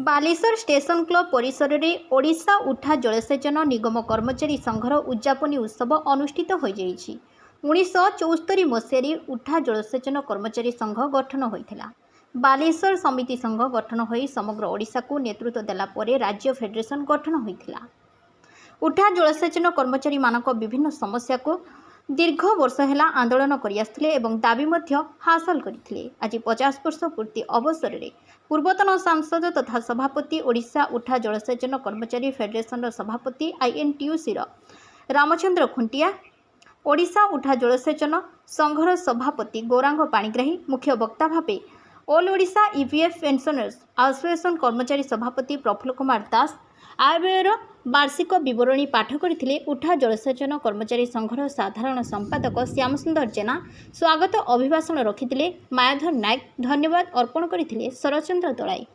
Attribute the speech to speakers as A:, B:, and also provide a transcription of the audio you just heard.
A: Baleshwar station club परिसर में ओडिशा उठा जलसेचन निगम कर्मचारी संघर उद्यापनी उत्सव अनुष्ठित हो जाइछि। 1974 मसीह उठा जलसेचन कर्मचारी संघ गठन होइथिला। बालेश्वर समिति संघ गठन होई समग्र ओडिशा को नेतृत्व देला परे राज्य फेडरेशन गठन होइथिला। उठा जलसेचन कर्मचारी मानक विभिन्न समस्या को दीर्घ वर्ष हेला आंदोलन करिआसथिले एवं दाबी मध्य हासिल करथिले। आज 50 वर्ष पूर्ति अवसर में पूर्वतन सांसद तथा सभापति ओडिशा उठा जलसेचन कर्मचारी फेडरेशन सभापति INTUC रामचंद्र खुंटिया, ओडिशा उठा जलसेचन संघर सभापति गौरांग पाणिग्राही, मुख्य वक्ता भावे all Odisha EPF pensioners association कर्मचारी सभापति प्रफुल्ल कुमार दास आयव्ययर वार्षिक विवरणी पाठ करथिले। उठा जलसेचन कर्मचारी संघर साधारण संपादक श्याम सुंदर जेना स्वागत अभिभाषण रखिथिले। मायाधर नायक धन्यवाद अर्पण करथिले। शरचंद्र दलाई।